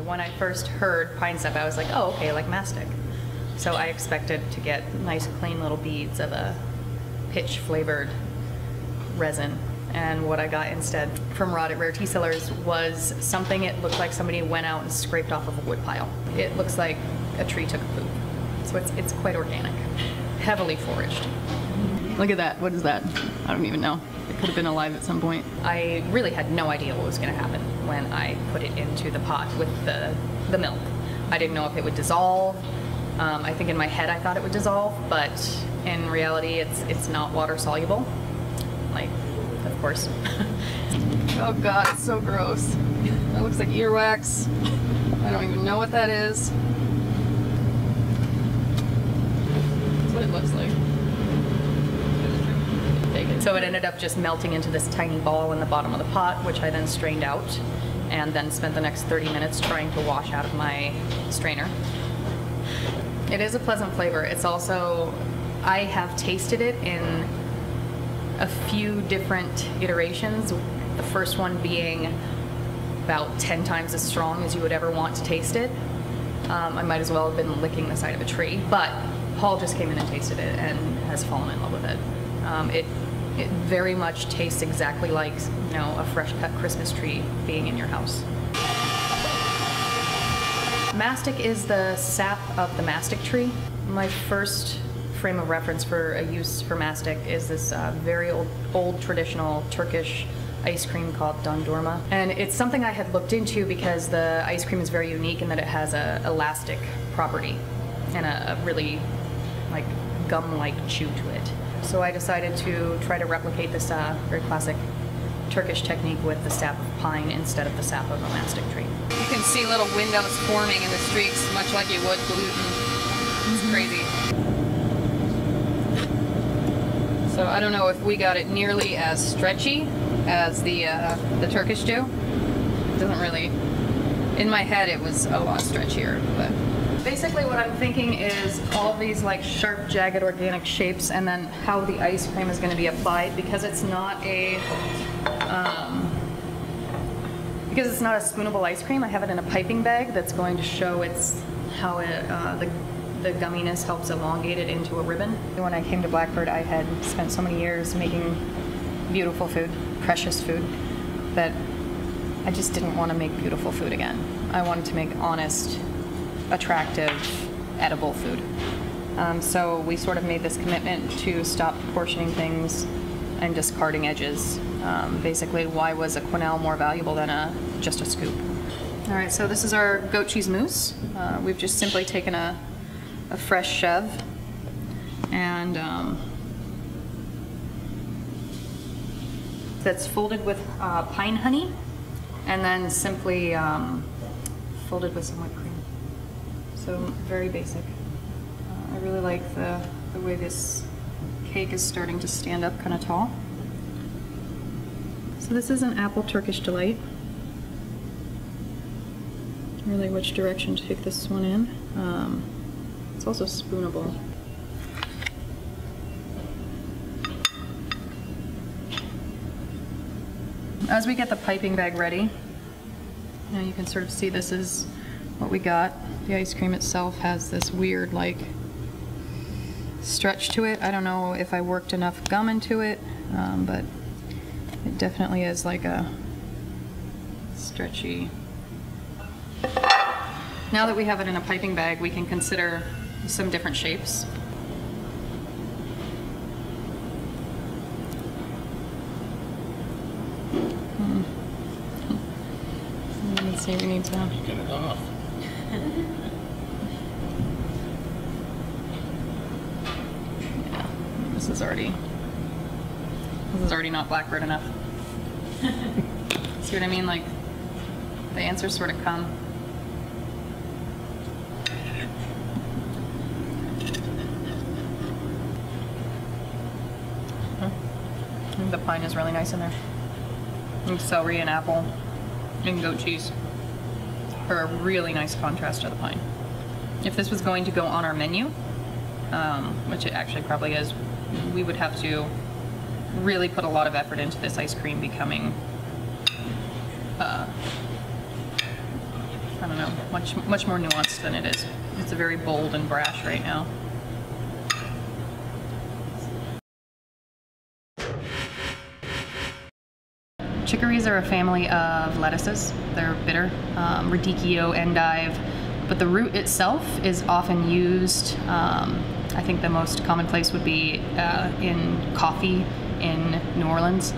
When I first heard Pine Sap, I was like, oh, okay, like mastic. So I expected to get nice, clean little beads of a pitch-flavored resin. And what I got instead from Rare Tea Cellars was something it looked like somebody went out and scraped off of a wood pile. It looks like a tree took a poop. So it's quite organic, heavily foraged. Look at that. What is that? I don't even know. It could have been alive at some point. I really had no idea what was going to happen when I put it into the pot with the milk. I didn't know if it would dissolve. I think in my head I thought it would dissolve, but in reality it's not water soluble. Like, of course. Oh god, it's so gross. That looks like earwax. I don't even know what that is. That's what it looks like. So it ended up just melting into this tiny ball in the bottom of the pot, which I then strained out, and then spent the next 30 minutes trying to wash out of my strainer. It is a pleasant flavor. It's also, I have tasted it in a few different iterations. The first one being about 10 times as strong as you would ever want to taste it. I might as well have been licking the side of a tree, but Paul just came in and tasted it and has fallen in love with it. It very much tastes exactly like, you know, a fresh cut Christmas tree being in your house. Mastic is the sap of the mastic tree. My first frame of reference for a use for mastic is this very old traditional Turkish ice cream called dondurma. And it's something I had looked into because the ice cream is very unique in that it has a elastic property and a really like gum-like chew to it. So I decided to try to replicate this very classic Turkish technique with the sap of pine instead of the sap of a mastic tree. You can see little windows forming in the streaks, much like you would gluten. It's crazy. So I don't know if we got it nearly as stretchy as the Turkish do. It doesn't really. In my head, it was a lot stretchier, but. Basically what I'm thinking is all these like sharp, jagged, organic shapes and then how the ice cream is going to be applied because it's not a spoonable ice cream. I have it in a piping bag that's going to show how the gumminess helps elongate it into a ribbon. When I came to Blackbird, I had spent so many years making beautiful food, precious food, that I just didn't want to make beautiful food again. I wanted to make honest, attractive, edible food. So we sort of made this commitment to stop portioning things and discarding edges. Basically, why was a quenelle more valuable than just a scoop? All right, so this is our goat cheese mousse. We've just simply taken a fresh chev and that's folded with pine honey and then simply folded with some whipped cream. So very basic. I really like the way this cake is starting to stand up kind of tall. So this is an apple Turkish delight. Really which direction to take this one in. It's also spoonable. As we get the piping bag ready, now you can sort of see this is what we got. The ice cream itself has this weird like stretch to it. I don't know if I worked enough gum into it, but it definitely is like a stretchy. Now that we have it in a piping bag, we can consider some different shapes. Let's see, we need to get it off. Yeah, this is already not Blackbird enough. See what I mean? Like, the answers sort of come. I think the pine is really nice in there. And celery and apple and goat cheese are a really nice contrast to the pine. If this was going to go on our menu, which it actually probably is, we would have to really put a lot of effort into this ice cream becoming I don't know, much more nuanced than it is. It's very bold and brash right now. Chicories are a family of lettuces. They're bitter, radicchio, endive, but the root itself is often used. I think the most common place would be in coffee in New Orleans.